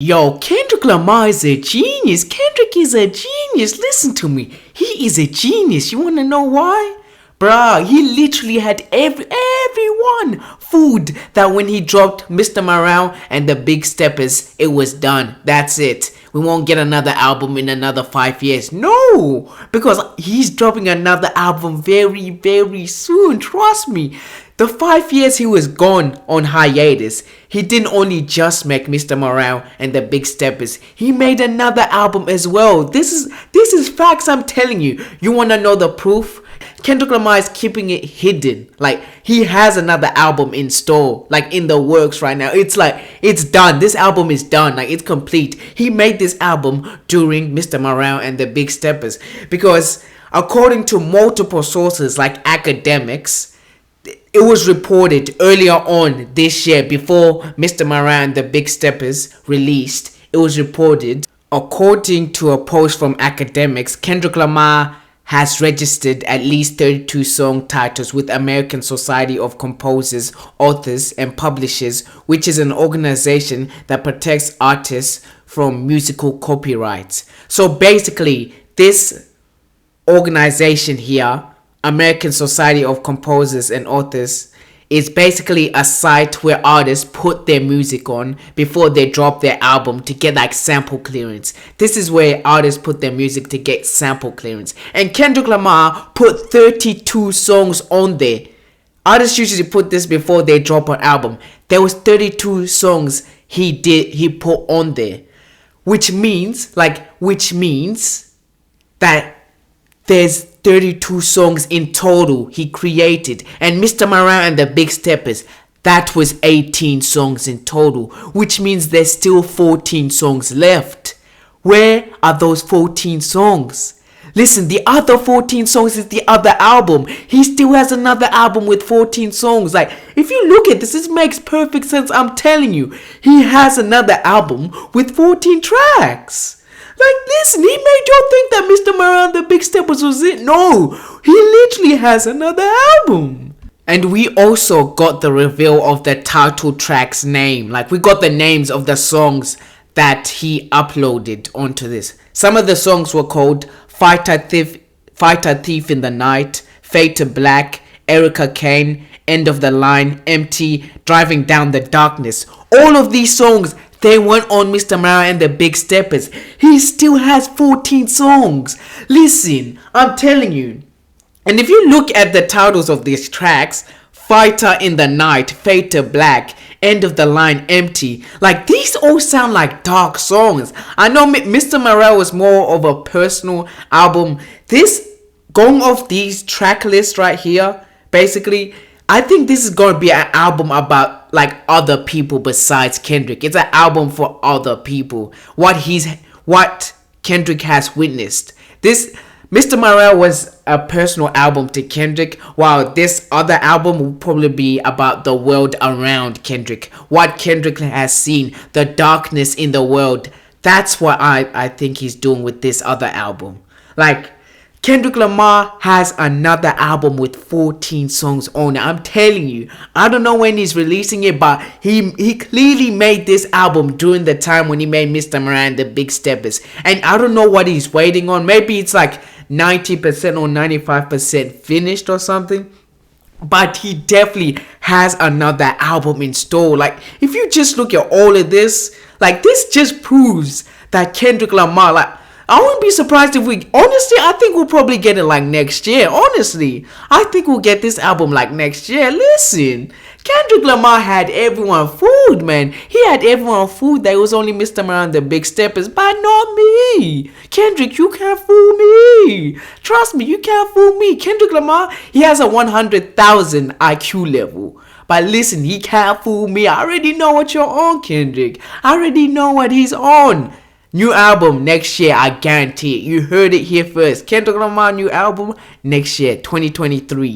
Yo, Kendrick Lamar is a genius. Kendrick is a genius. Listen to me. He is a genius. You wanna know why? Bruh, he literally had everyone food that when he dropped Mr. Morale and the Big Steppers, it was done. That's it. We won't get another album in another 5 years. No, because he's dropping another album very soon. Trust me. The 5 years he was gone on hiatus, he didn't only just make Mr. Morale and the Big Steppers. He made another album as well. This is facts, I'm telling you. You wanna know the proof? Kendrick Lamar is keeping it hidden. Like, he has another album in store, like in the works right now. It's like, it's done. This album is done. Like, it's complete. He made this album during Mr. Morale and the Big Steppers. Because according to multiple sources like academics, it was reported earlier on this year, before Mr. Morale and the Big Steppers released, it was reported, according to a post from academics, Kendrick Lamar has registered at least 32 song titles with American Society of Composers, Authors, and Publishers, which is an organization that protects artists from musical copyrights. So basically, this organization here, American Society of Composers and Authors, is basically a site where artists put their music on before they drop their album to get like sample clearance. This is where artists put their music to get sample clearance. And Kendrick Lamar put 32 songs on there. Artists usually put this before they drop an album. There was 32 songs he put on there. Which means that there's 32 songs in total he created. And Mr. Morale and the Big Steppers, that was 18 songs in total. Which means there's still 14 songs left. Where are those 14 songs? Listen, the other 14 songs is the other album. He still has another album with 14 songs. Like, if you look at this, this makes perfect sense. I'm telling you. He has another album with 14 tracks. Like, listen, he made you think that Mr. Morale and the Big Steppers was it. No, he literally has another album. And we also got the reveal of the title track's name. Like, we got the names of the songs that he uploaded onto this. Some of the songs were called Fighter Thief in the Night, Fade to Black, Erica Kane, End of the Line, Empty, Driving Down the Darkness. All of these songs, they went on Mr. Morale and the Big Steppers. He still has 14 songs. Listen, I'm telling you. And if you look at the titles of these tracks, Fighter in the Night, Fade to Black, End of the Line, Empty, like, these all sound like dark songs. I know Mr. Morale was more of a personal album. This, going off these track lists right here, basically, I think this is going to be an album about like other people besides Kendrick. It's an album for other people. What Kendrick has witnessed. This Mr. Morale was a personal album to Kendrick, while this other album will probably be about the world around Kendrick. What Kendrick has seen, the darkness in the world. That's what I think he's doing with this other album. Like, Kendrick Lamar has another album with 14 songs on it. I'm telling you. I don't know when he's releasing it, but he clearly made this album during the time when he made Mr. Morale and the Big Steppers. And I don't know what he's waiting on. Maybe it's like 90% or 95% finished or something. But he definitely has another album in store. Like, if you just look at all of this, like, this just proves that Kendrick Lamar, like, I wouldn't be surprised if honestly, I think we'll probably get it like next year. Honestly, I think we'll get this album like next year. Listen, Kendrick Lamar had everyone fooled, man. He had everyone fooled that it was only Mr. Morale and the Big Steppers, but not me. Kendrick, you can't fool me. Trust me, you can't fool me. Kendrick Lamar, he has a 100,000 IQ level. But listen, he can't fool me. I already know what you're on, Kendrick. I already know what he's on. New album next year, I guarantee it. You heard it here first. Kendrick Lamar new album next year, 2023.